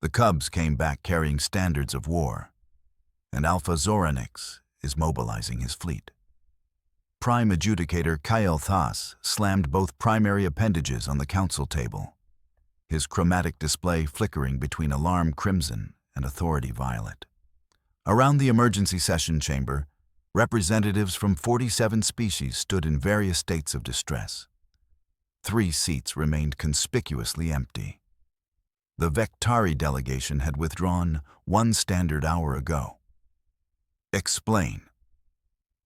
The cubs came back carrying standards of war, and Alpha Zoranix is mobilizing his fleet. Prime Adjudicator Kyle Thas slammed both primary appendages on the council table, his chromatic display flickering between alarm crimson and authority violet. Around the emergency session chamber, representatives from 47 species stood in various states of distress. 3 seats remained conspicuously empty. The Vectari delegation had withdrawn 1 standard hour ago. "Explain,"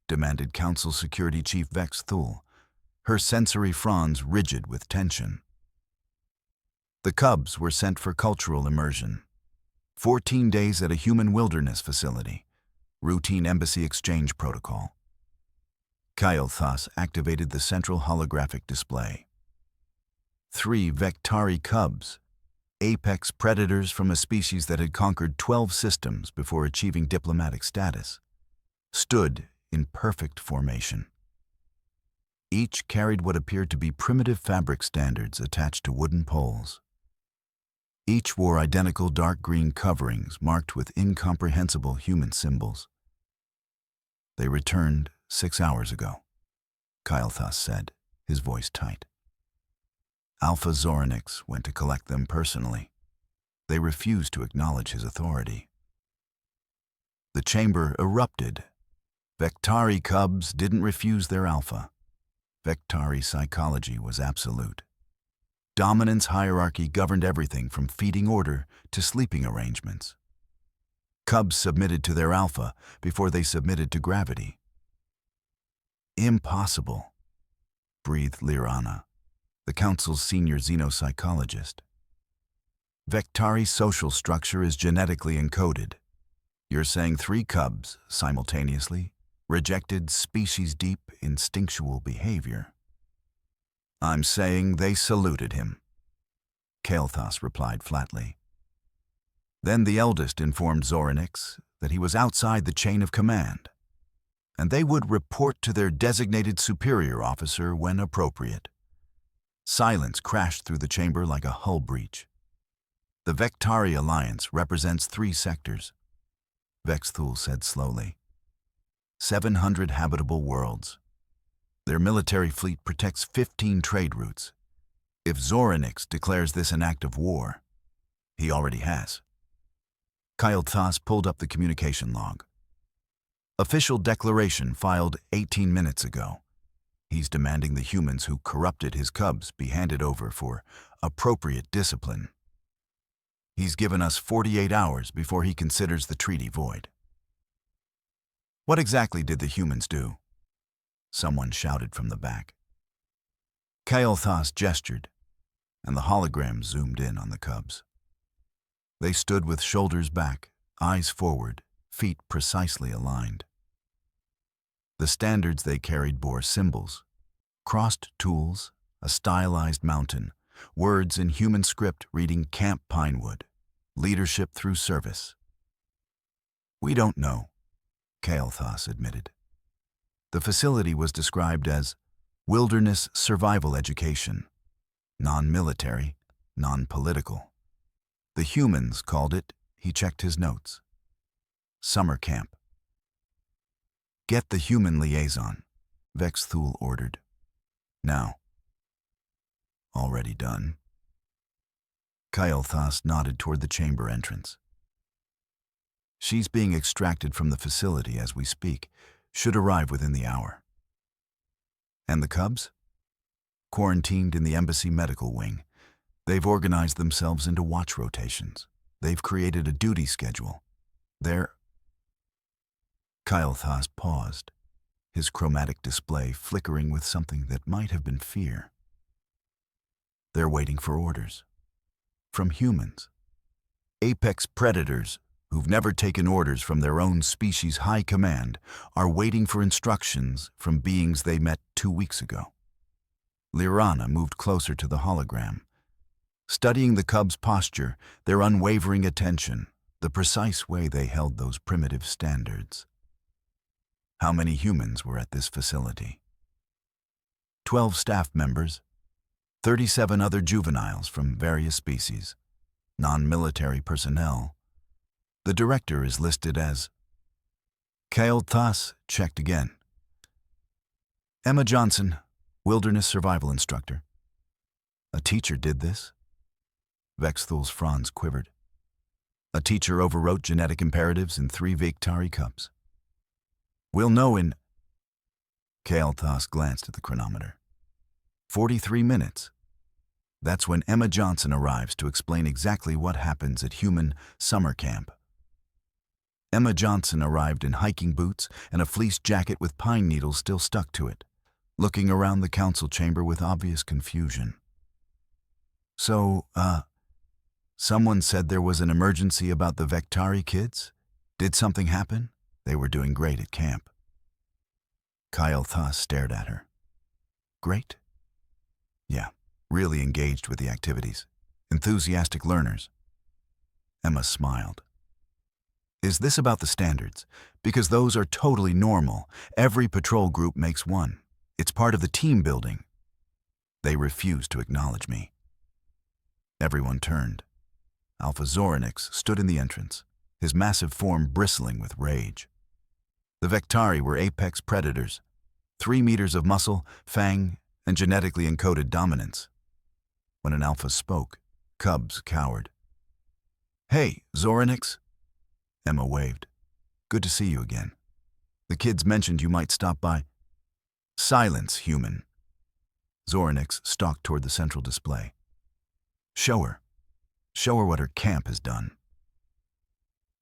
demanded Council Security Chief Vex Thul, her sensory fronds rigid with tension. The cubs were sent for cultural immersion. 14 days at a human wilderness facility. Routine embassy exchange protocol. Kyle Thas activated the central holographic display. 3 Vectari cubs, apex predators from a species that had conquered 12 systems before achieving diplomatic status, stood in perfect formation. Each carried what appeared to be primitive fabric standards attached to wooden poles. Each wore identical dark green coverings marked with incomprehensible human symbols. "They returned 6 hours ago," Kyle Thas said, his voice tight. "Alpha Zoranix went to collect them personally. They refused to acknowledge his authority." The chamber erupted. Vectari cubs didn't refuse their alpha. Vectari psychology was absolute. Dominance hierarchy governed everything from feeding order to sleeping arrangements. Cubs submitted to their alpha before they submitted to gravity. "Impossible," breathed Lirana, the council's senior xenopsychologist. "Vectari's social structure is genetically encoded. You're saying 3 cubs, simultaneously, rejected species-deep instinctual behavior?" "I'm saying they saluted him," Kyle Thas replied flatly. Then the eldest informed Zoranix that he was outside the chain of command, and they would report to their designated superior officer when appropriate. Silence crashed through the chamber like a hull breach. "The Vectari Alliance represents 3 sectors," Vex Thul said slowly. 700 habitable worlds. Their military fleet protects 15 trade routes. If Zoranix declares this an act of war, he already has. Kyle Thas pulled up the communication log. "Official declaration filed 18 minutes ago. He's demanding the humans who corrupted his cubs be handed over for appropriate discipline. He's given us 48 hours before he considers the treaty void." "What exactly did the humans do?" someone shouted from the back. Kyle Thas gestured, and the hologram zoomed in on the cubs. They stood with shoulders back, eyes forward, feet precisely aligned. The standards they carried bore symbols, crossed tools, a stylized mountain, words in human script reading Camp Pinewood, leadership through service. "We don't know," Kyle Thas admitted. The facility was described as wilderness survival education, non-military, non-political. The humans called it, he checked his notes, summer camp. "Get the human liaison," Vex Thul ordered. "Now." "Already done." Kyle Thas nodded toward the chamber entrance. "She's being extracted from the facility as we speak. Should arrive within the hour." "And the cubs?" "Quarantined in the embassy medical wing. They've organized themselves into watch rotations. They've created a duty schedule. They're..." Kyle Thas paused, his chromatic display flickering with something that might have been fear. "They're waiting for orders. From humans. Apex predators who've never taken orders from their own species' high command are waiting for instructions from beings they met 2 weeks ago." Lirana moved closer to the hologram, studying the cubs' posture, their unwavering attention, the precise way they held those primitive standards. "How many humans were at this facility?" 12 staff members, 37 other juveniles from various species. non-military personnel. The director is listed as Kael'thas, checked again. Emma Johnson, wilderness survival instructor. A teacher did this? Vexthul's fronds quivered. A teacher overwrote genetic imperatives in 3 Vectari cubs. We'll know in... Kael'thas glanced at the chronometer. 43 minutes. That's when Emma Johnson arrives to explain exactly what happens at human summer camp. Emma Johnson arrived in hiking boots and a fleece jacket with pine needles still stuck to it, looking around the council chamber with obvious confusion. So, someone said there was an emergency about the Vectari kids? Did something happen? They were doing great at camp. Kael'thas stared at her. Great? Yeah, really engaged with the activities. Enthusiastic learners. Emma smiled. Is this about the standards? Because those are totally normal. Every patrol group makes one. It's part of the team building. They refused to acknowledge me. Everyone turned. Alpha Zoranix stood in the entrance, his massive form bristling with rage. The Vectari were apex predators, 3 meters of muscle, fang, and genetically encoded dominance. When an alpha spoke, cubs cowered. Hey, Zoranix. Emma waved. Good to see you again. The kids mentioned you might stop by. Silence, human. Zoranix stalked toward the central display. Show her. Show her what her camp has done.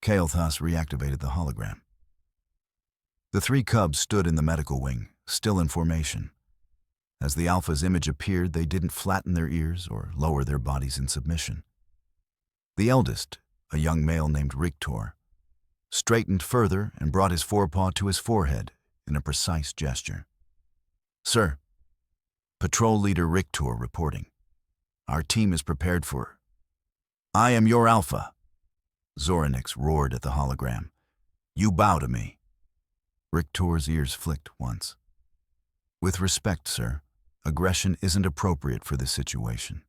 Kael'thas reactivated the hologram. The 3 cubs stood in the medical wing, still in formation. As the alpha's image appeared, they didn't flatten their ears or lower their bodies in submission. The eldest, a young male named Rictor, straightened further and brought his forepaw to his forehead in a precise gesture. Sir, Patrol Leader Rictor reporting. Our team is prepared for... I am your alpha. Zoranix roared at the hologram. You bow to me. Rictor's ears flicked once. With respect, sir, aggression isn't appropriate for this situation.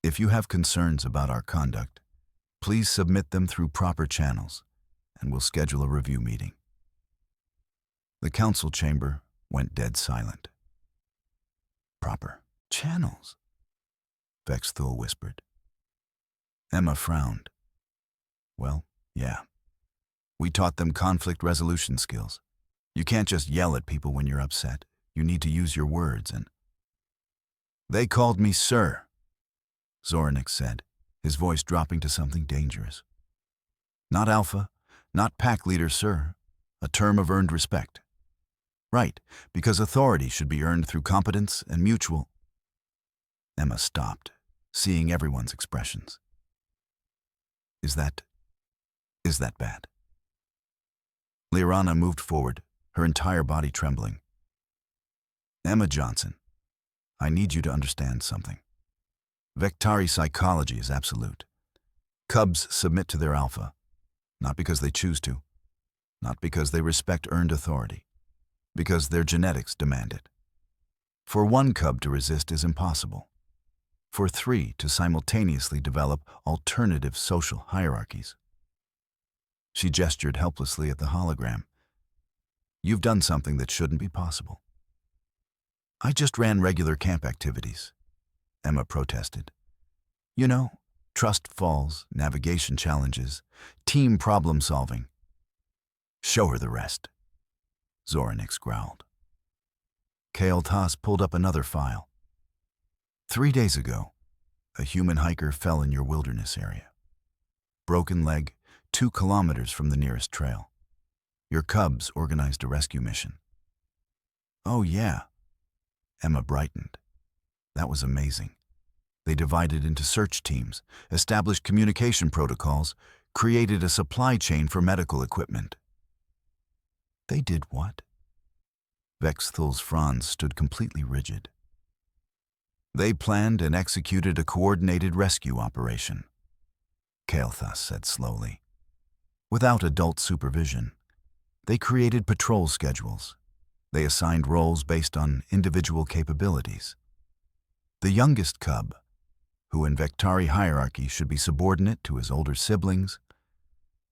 If you have concerns about our conduct, please submit them through proper channels, and we'll schedule a review meeting. The council chamber went dead silent. Proper channels? Vexthul whispered. Emma frowned. Well, yeah. We taught them conflict resolution skills. You can't just yell at people when you're upset. You need to use your words and... They called me sir, Zoranix said, his voice dropping to something dangerous. Not alpha, not pack leader, sir. A term of earned respect. Right, because authority should be earned through competence and mutual... Emma stopped, seeing everyone's expressions. Is that bad? Liarana moved forward, her entire body trembling. Emma Johnson, I need you to understand something. Vectari psychology is absolute. Cubs submit to their alpha, not because they choose to, not because they respect earned authority, because their genetics demand it. For 1 cub to resist is impossible. For 3 to simultaneously develop alternative social hierarchies. She gestured helplessly at the hologram. You've done something that shouldn't be possible. I just ran regular camp activities, Emma protested. You know, trust falls, navigation challenges, team problem solving. Show her the rest, Zoranix growled. Kael'thas pulled up another file. 3 days ago, a human hiker fell in your wilderness area. Broken leg, 2 kilometers from the nearest trail. Your cubs organized a rescue mission. Oh yeah, Emma brightened. That was amazing. They divided into search teams, established communication protocols, created a supply chain for medical equipment. They did what? Vexthul's fronds stood completely rigid. They planned and executed a coordinated rescue operation, Kael'thas said slowly. Without adult supervision, they created patrol schedules. They assigned roles based on individual capabilities. The youngest cub, who in Vectari hierarchy should be subordinate to his older siblings,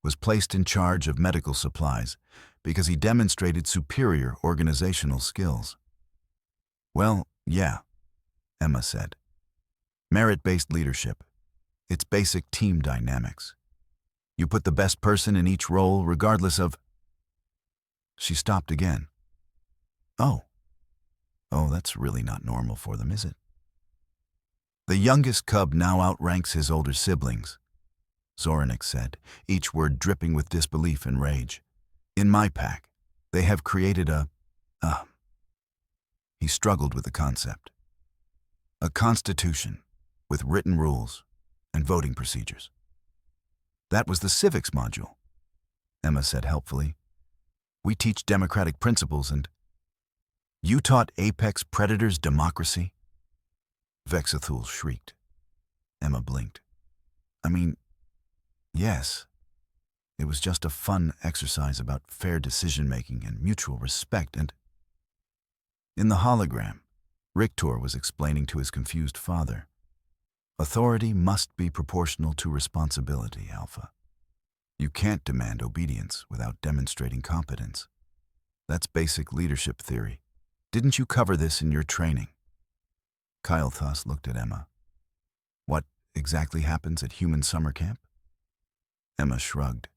was placed in charge of medical supplies because he demonstrated superior organizational skills. Well, yeah, Emma said. Merit-based leadership. It's basic team dynamics. You put the best person in each role regardless of... She stopped again. Oh, that's really not normal for them, is it? The youngest cub now outranks his older siblings, Zoranix said, each word dripping with disbelief and rage. In my pack, they have created He struggled with the concept. A constitution with written rules and voting procedures. That was the civics module, Emma said helpfully. We teach democratic principles and... You taught apex predators democracy? Vexathul shrieked. Emma blinked. I mean, yes. It was just a fun exercise about fair decision-making and mutual respect and... In the hologram, Rictor was explaining to his confused father. Authority must be proportional to responsibility, Alpha. You can't demand obedience without demonstrating competence. That's basic leadership theory. Didn't you cover this in your training? Kael'thas looked at Emma. What exactly happens at human summer camp? Emma shrugged.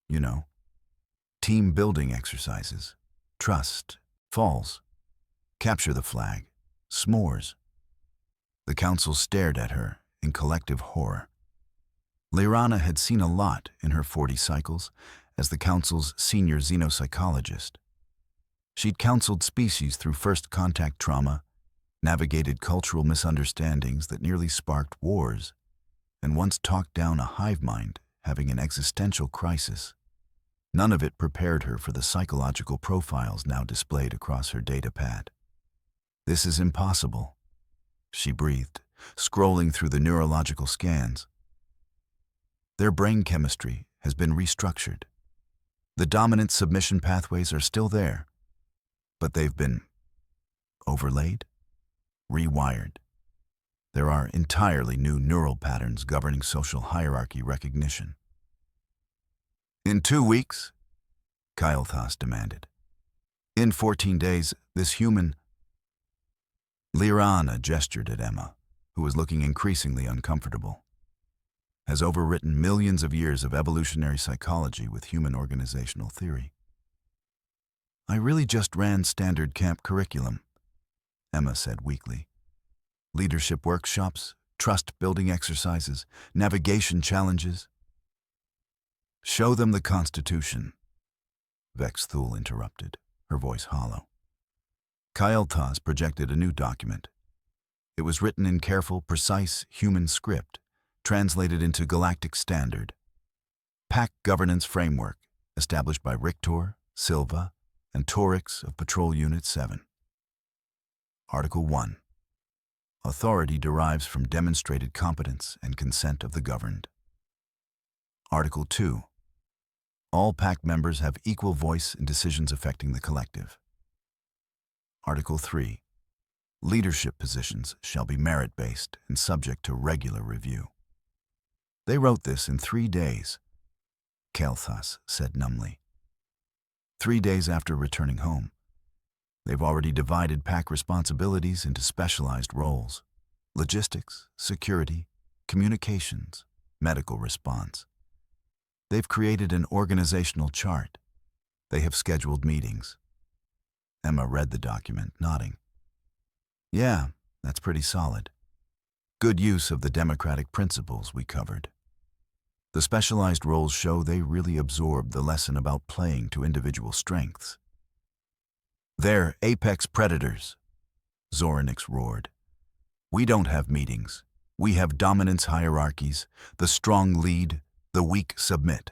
You know, team building exercises, trust, falls, capture the flag, s'mores. The council stared at her in collective horror. Lyrana had seen a lot in her 40 cycles as the council's senior xenopsychologist. She'd counseled species through first contact trauma, navigated cultural misunderstandings that nearly sparked wars, and once talked down a hive mind having an existential crisis. None of it prepared her for the psychological profiles now displayed across her data pad. This is impossible, she breathed, scrolling through the neurological scans. Their brain chemistry has been restructured. The dominant submission pathways are still there, but they've been overlaid, rewired. There are entirely new neural patterns governing social hierarchy recognition. In 2 weeks, Kael'thas demanded. In 14 days, this human... Lyrana gestured at Emma, who was looking increasingly uncomfortable. Has overwritten millions of years of evolutionary psychology with human organizational theory. I really just ran standard camp curriculum, Emma said weakly. Leadership workshops, trust-building exercises, navigation challenges. Show them the Constitution, Vexthul interrupted, her voice hollow. Kael'thas projected a new document. It was written in careful, precise human script, translated into galactic standard. Pack governance framework, established by Rictor, Silva, and Torix of Patrol Unit 7. Article 1. Authority derives from demonstrated competence and consent of the governed. Article 2. All pack members have equal voice in decisions affecting the collective. Article 3. Leadership positions shall be merit-based and subject to regular review. They wrote this in 3 days, Kael'thas said numbly. 3 days after returning home. They've already divided pack responsibilities into specialized roles: logistics, security, communications, medical response. They've created an organizational chart. They have scheduled meetings. Emma read the document, nodding. Yeah, that's pretty solid. Good use of the democratic principles we covered. The specialized roles show they really absorbed the lesson about playing to individual strengths. They're apex predators, Zoranix roared. We don't have meetings. We have dominance hierarchies. The strong lead, the weak submit.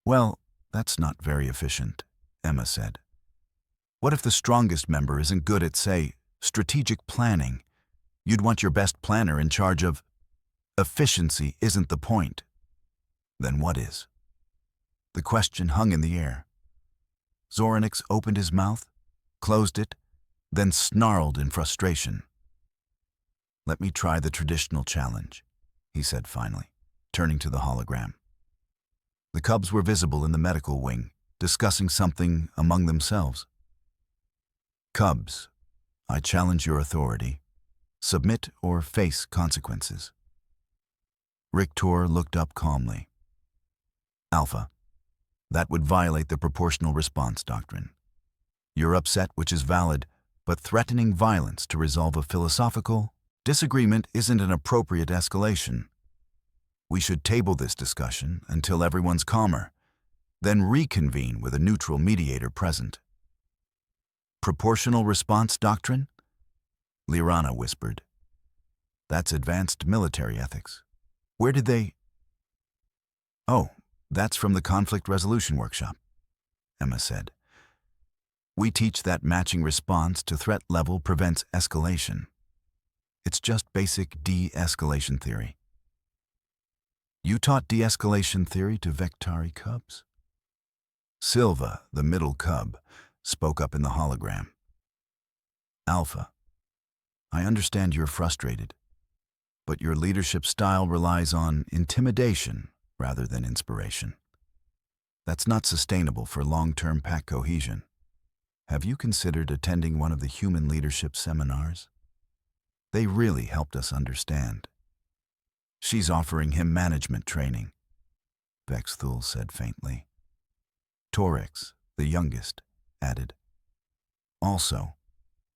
Well, that's not very efficient, Emma said. What if the strongest member isn't good at, say, strategic planning? You'd want your best planner in charge of... Efficiency isn't the point. Then what is? The question hung in the air. Zoranix opened his mouth, closed it, then snarled in frustration. Let me try the traditional challenge, he said finally, turning to the hologram. The cubs were visible in the medical wing, discussing something among themselves. Cubs, I challenge your authority. Submit or face consequences. Rictor looked up calmly. Alpha, that would violate the proportional response doctrine. You're upset, which is valid, but threatening violence to resolve a philosophical disagreement isn't an appropriate escalation. We should table this discussion until everyone's calmer, then reconvene with a neutral mediator present. Proportional response doctrine? Liranna whispered. That's advanced military ethics. Where did they... Oh, that's from the conflict resolution workshop, Emma said. We teach that matching response to threat level prevents escalation. It's just basic de-escalation theory. You taught de-escalation theory to Vectari cubs? Silva, the middle cub, spoke up in the hologram. Alpha, I understand you're frustrated, but your leadership style relies on intimidation rather than inspiration. That's not sustainable for long-term pack cohesion. Have you considered attending one of the human leadership seminars? They really helped us understand. She's offering him management training, Vexthul said faintly. Torex, the youngest, added. Also,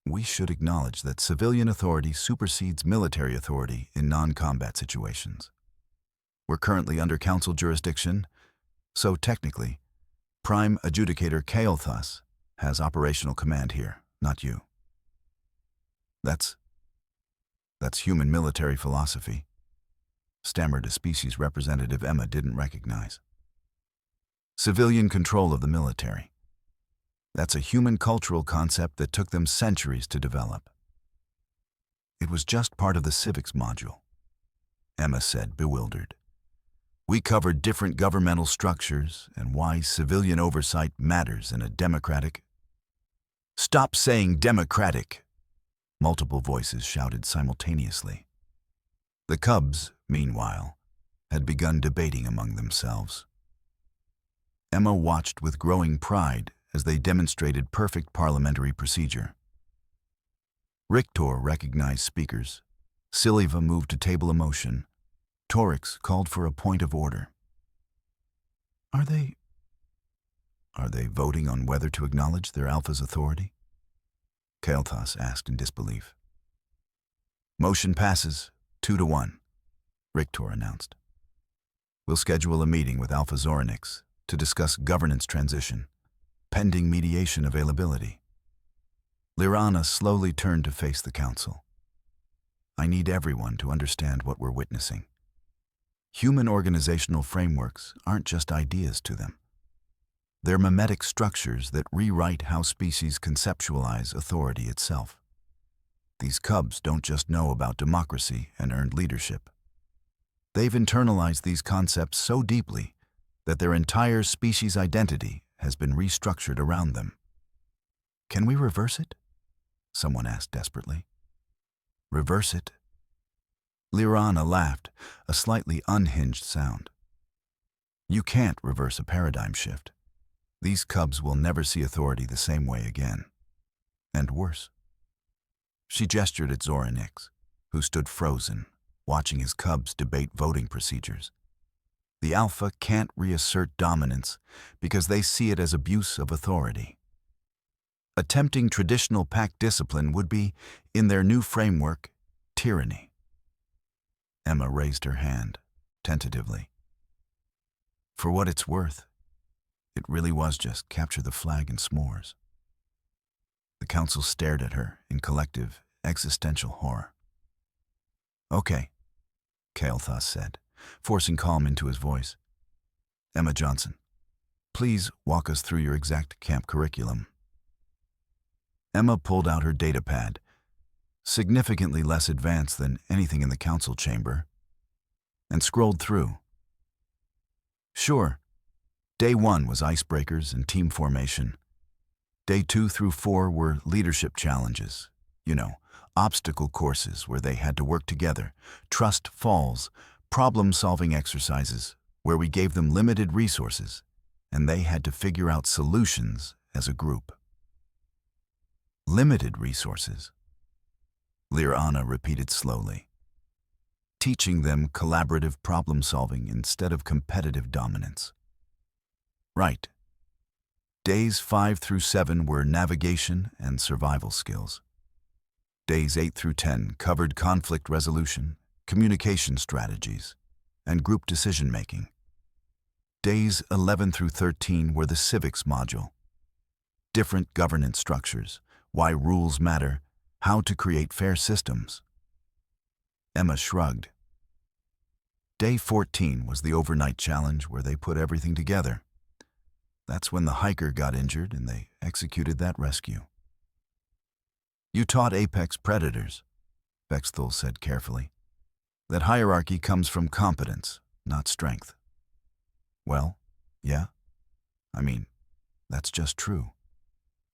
we should acknowledge that civilian authority supersedes military authority in non-combat situations. We're currently under council jurisdiction, so technically, Prime Adjudicator Kael'thas has operational command here, not you. That's human military philosophy, stammered a species representative Emma didn't recognize. Civilian control of the military. That's a human cultural concept that took them centuries to develop. It was just part of the civics module, Emma said, bewildered. We covered different governmental structures and why civilian oversight matters in a democratic... Stop saying democratic, multiple voices shouted simultaneously. The cubs, meanwhile, had begun debating among themselves. Emma watched with growing pride as they demonstrated perfect parliamentary procedure. Rictor recognized speakers. Silva moved to table a motion. Torex called for a point of order. Are they voting on whether to acknowledge their alpha's authority? Kael'thas asked in disbelief. Motion passes, 2-1, Rictor announced. We'll schedule a meeting with Alpha Zoranix to discuss governance transition, pending mediation availability. Liranna slowly turned to face the council. I need everyone to understand what we're witnessing. Human organizational frameworks aren't just ideas to them. They're mimetic structures that rewrite how species conceptualize authority itself. These cubs don't just know about democracy and earned leadership. They've internalized these concepts so deeply that their entire species identity has been restructured around them. Can we reverse it? Someone asked desperately. Reverse it? Liranna laughed, a slightly unhinged sound. You can't reverse a paradigm shift. These cubs will never see authority the same way again. And worse. She gestured at Zoranix, who stood frozen, watching his cubs debate voting procedures. The Alpha can't reassert dominance because they see it as abuse of authority. Attempting traditional pack discipline would be, in their new framework, tyranny. Emma raised her hand, tentatively. For what it's worth, it really was just capture the flag and s'mores. The council stared at her in collective, existential horror. Okay, Kael'thas said, forcing calm into his voice. Emma Johnson, please walk us through your exact camp curriculum. Emma pulled out her datapad, significantly less advanced than anything in the council chamber, and scrolled through. Sure, Day 1 was icebreakers and team formation. Day 2 through 4 were leadership challenges, obstacle courses where they had to work together, trust falls, problem-solving exercises where we gave them limited resources, and they had to figure out solutions as a group. Limited resources, Liranna repeated slowly, teaching them collaborative problem-solving instead of competitive dominance. Right. Days 5 through 7 were navigation and survival skills. Days 8 through 10 covered conflict resolution, communication strategies, and group decision-making. Days 11 through 13 were the civics module. Different governance structures, why rules matter, how to create fair systems. Emma shrugged. Day 14 was the overnight challenge where they put everything together. That's when the hiker got injured and they executed that rescue. You taught apex predators, Bexthal said carefully, that hierarchy comes from competence, not strength. Well, yeah. I mean, that's just true.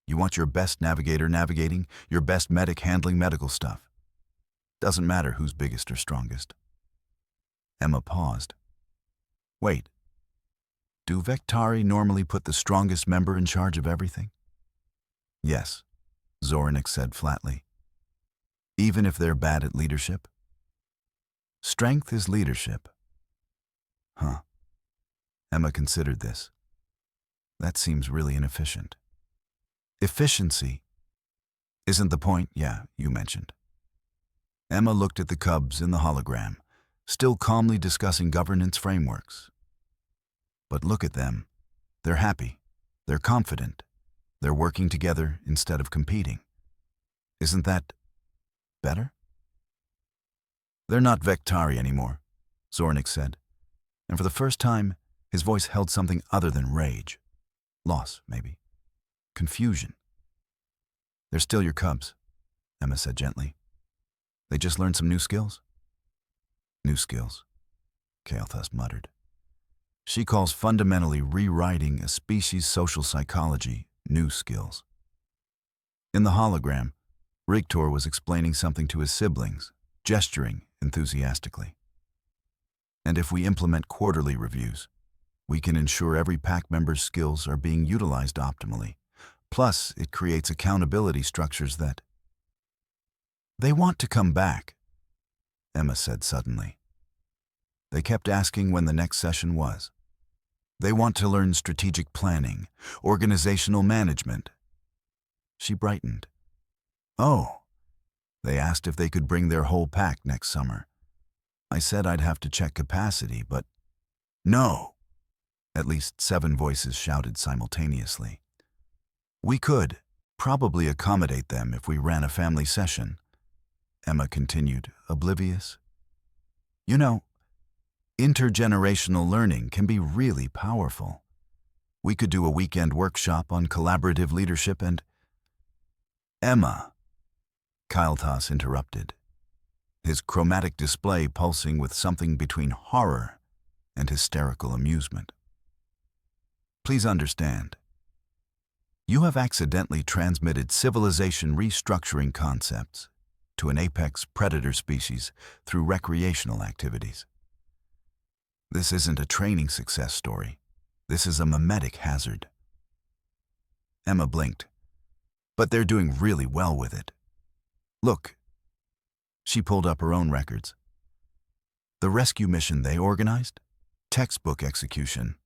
You want your best navigator navigating, your best medic handling medical stuff. Doesn't matter who's biggest or strongest. Emma paused. Wait. Do Vectari normally put the strongest member in charge of everything? Yes, Zornik said flatly. Even if they're bad at leadership? Strength is leadership. Huh. Emma considered this. That seems really inefficient. Efficiency isn't the point, you mentioned. Emma looked at the cubs in the hologram, still calmly discussing governance frameworks. But look at them. They're happy. They're confident. They're working together instead of competing. Isn't that better? They're not Vectari anymore, Zornik said, and for the first time, his voice held something other than rage. Loss, maybe. Confusion. They're still your cubs, Emma said gently. They just learned some new skills? New skills, Kael'thas muttered. She calls fundamentally rewriting a species' social psychology new skills. In the hologram, Rigtor was explaining something to his siblings, gesturing enthusiastically. And if we implement quarterly reviews, we can ensure every pack member's skills are being utilized optimally. Plus, it creates accountability structures that... They want to come back, Emma said suddenly. They kept asking when the next session was. They want to learn strategic planning, organizational management. She brightened. Oh, they asked if they could bring their whole pack next summer. I said I'd have to check capacity, but no. At least 7 voices shouted simultaneously. We could probably accommodate them if we ran a family session, Emma continued, oblivious. You know, intergenerational learning can be really powerful. We could do a weekend workshop on collaborative leadership and... Emma, Kael'thas interrupted, his chromatic display pulsing with something between horror and hysterical amusement. Please understand. You have accidentally transmitted civilization restructuring concepts to an apex predator species through recreational activities. This isn't a training success story. This is a mimetic hazard. Emma blinked. But they're doing really well with it. Look. She pulled up her own records. The rescue mission they organized? Textbook execution.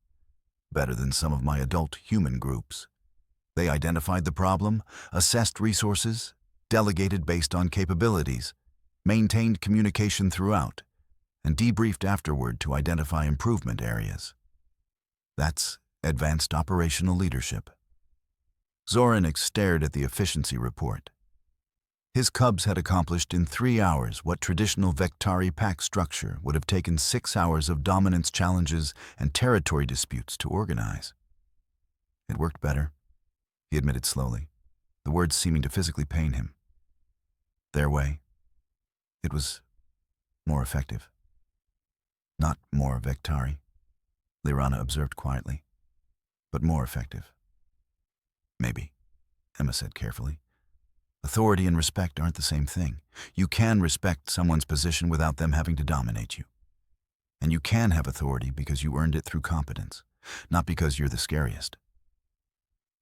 Better than some of my adult human groups. They identified the problem, assessed resources, delegated based on capabilities, maintained communication throughout, and debriefed afterward to identify improvement areas. That's advanced operational leadership. Zornik stared at the efficiency report. His cubs had accomplished in 3 hours what traditional Vectari pack structure would have taken 6 hours of dominance challenges and territory disputes to organize. It worked better, he admitted slowly, the words seeming to physically pain him. Their way. It was more effective. Not more Vectari, Liranna observed quietly, but more effective. Maybe, Emma said carefully. Authority and respect aren't the same thing. You can respect someone's position without them having to dominate you. And you can have authority because you earned it through competence, not because you're the scariest.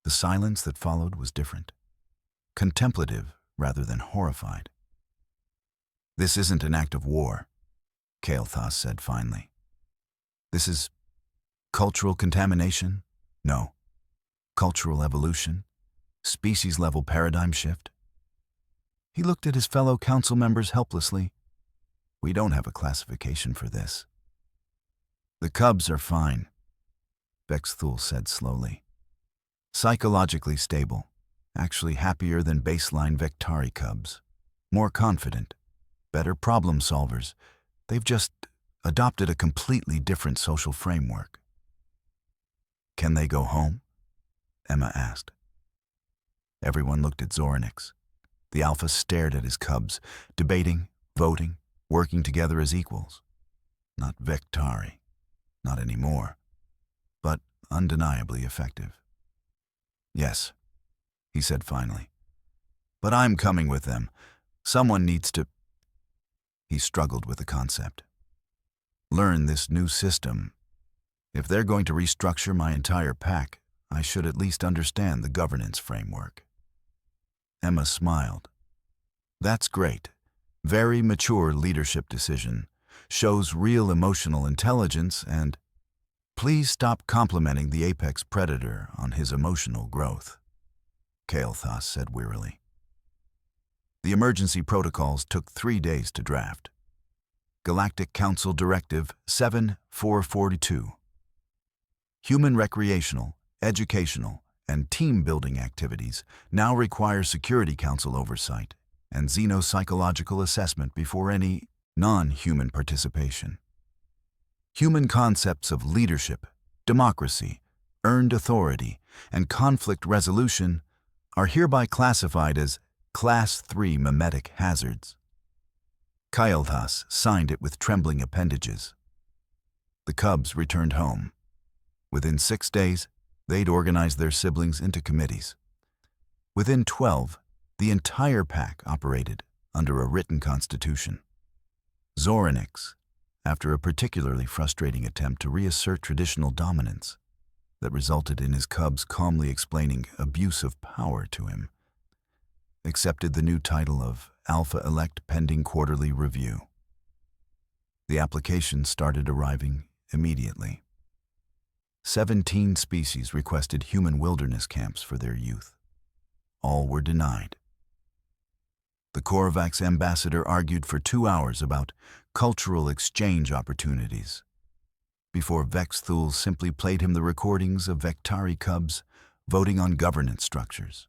The silence that followed was different. Contemplative rather than horrified. "This isn't an act of war," Kael'thas said finally. "This is cultural contamination? No. Cultural evolution? Species-level paradigm shift?" He looked at his fellow council members helplessly. "We don't have a classification for this." "The cubs are fine," Vexthul said slowly. "Psychologically stable, actually happier than baseline Vectari cubs. More confident, better problem solvers. They've just adopted a completely different social framework." "Can they go home?" Emma asked. Everyone looked at Zorinix. The alpha stared at his cubs, debating, voting, working together as equals. Not Vectari. Not anymore. But undeniably effective. "Yes," he said finally. "But I'm coming with them. Someone needs to—" He struggled with the concept. "Learn this new system. If they're going to restructure my entire pack, I should at least understand the governance framework." Emma smiled. "That's great. Very mature leadership decision. Shows real emotional intelligence and please stop complimenting the apex predator on his emotional growth," Kael'thas said wearily. The emergency protocols took 3 days to draft. Galactic Council Directive 7442. Human recreational, educational, and team-building activities now require Security Council oversight and xenopsychological assessment before any non-human participation. Human concepts of leadership, democracy, earned authority, and conflict resolution are hereby classified as Class 3 memetic hazards. Kael'thas signed it with trembling appendages. The cubs returned home. Within 6 days, they'd organized their siblings into committees. Within 12, the entire pack operated under a written constitution. Zorinix, after a particularly frustrating attempt to reassert traditional dominance that resulted in his cubs calmly explaining abuse of power to him, accepted the new title of Alpha Elect pending quarterly review. The applications started arriving immediately. 17 species requested human wilderness camps for their youth. All were denied. The Korvax ambassador argued for 2 hours about cultural exchange opportunities, before Vexthul simply played him the recordings of Vectari cubs voting on governance structures.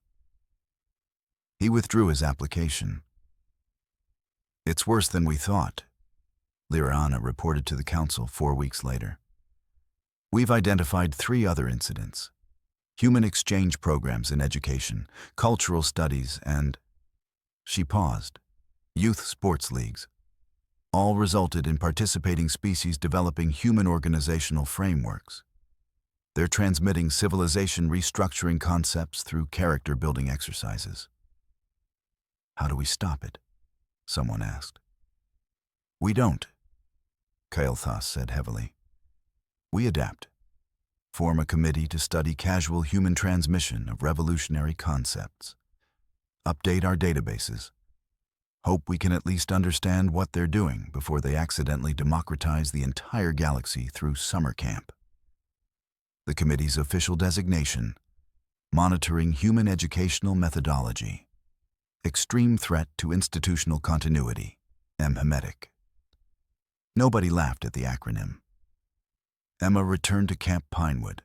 He withdrew his application. "It's worse than we thought," Liranna reported to the council 4 weeks later. "We've identified 3 other incidents: human exchange programs in education, cultural studies, and—" She paused. "Youth sports leagues. All resulted in participating species developing human organizational frameworks. They're transmitting civilization restructuring concepts through character-building exercises." "How do we stop it?" someone asked. "We don't," Kael'thas said heavily. "We adapt. Form a committee to study casual human transmission of revolutionary concepts. Update our databases. Hope we can at least understand what they're doing before they accidentally democratize the entire galaxy through summer camp." The committee's official designation: Monitoring Human Educational Methodology. Extreme Threat to Institutional Continuity, MHEMETIC. Nobody laughed at the acronym. Emma returned to Camp Pinewood,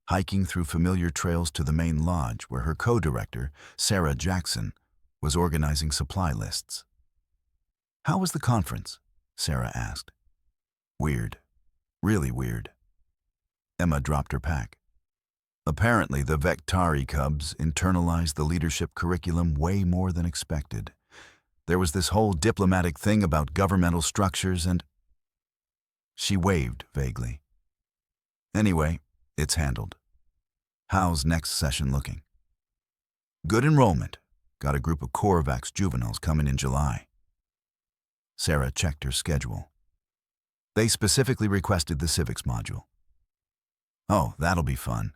hiking through familiar trails to the main lodge where her co-director, Sarah Jackson, was organizing supply lists. "How was the conference?" Sarah asked. "Weird. Really weird." Emma dropped her pack. "Apparently the Vectari cubs internalized the leadership curriculum way more than expected. There was this whole diplomatic thing about governmental structures and—" She waved vaguely. "Anyway, it's handled. How's next session looking?" "Good enrollment," Got a group of Corvax juveniles coming in July. Sarah checked her schedule. They specifically requested the civics module. Oh, that'll be fun.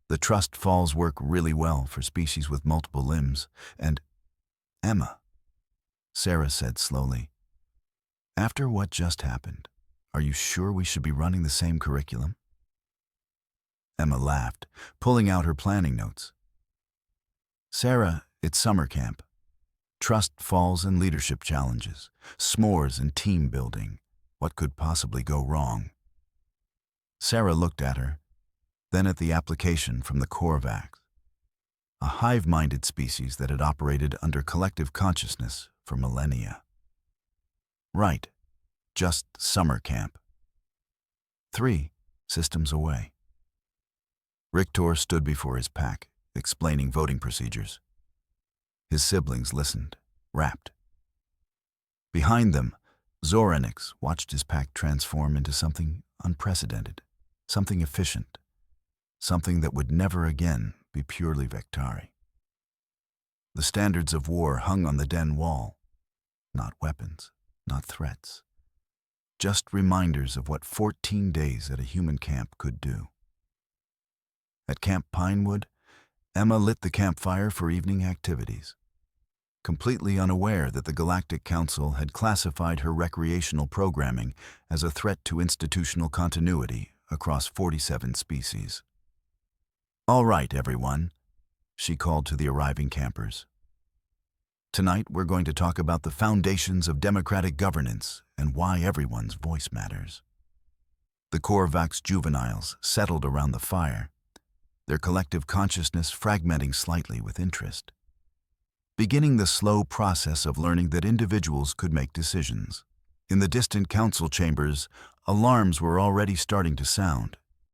The trust falls work really well for species with multiple limbs. And Emma, Sarah said slowly, after what just happened, are you sure we should be running the same curriculum? Emma laughed, pulling out her planning notes. Sarah, it's summer camp. Trust falls and leadership challenges, s'mores and team building. What could possibly go wrong? Sarah looked at her, then at the application from the Corvax, a hive-minded species that had operated under collective consciousness for millennia. Right, just summer camp. 3 systems away. Rictor stood before his pack, explaining voting procedures. His siblings listened, rapt. Behind them, Zoranix watched his pack transform into something unprecedented, something efficient, something that would never again be purely Vectari. The standards of war hung on the den wall, not weapons, not threats, just reminders of what 14 days at a human camp could do. At Camp Pinewood, Emma lit the campfire for evening activities, completely unaware that the Galactic Council had classified her recreational programming as a threat to institutional continuity across 47 species. All right, everyone, she called to the arriving campers. Tonight we're going to talk about the foundations of democratic governance and why everyone's voice matters. The Corvax juveniles settled around the fire, their collective consciousness fragmenting slightly with interest, beginning the slow process of learning that individuals could make decisions. In the distant council chambers, alarms were already starting to sound.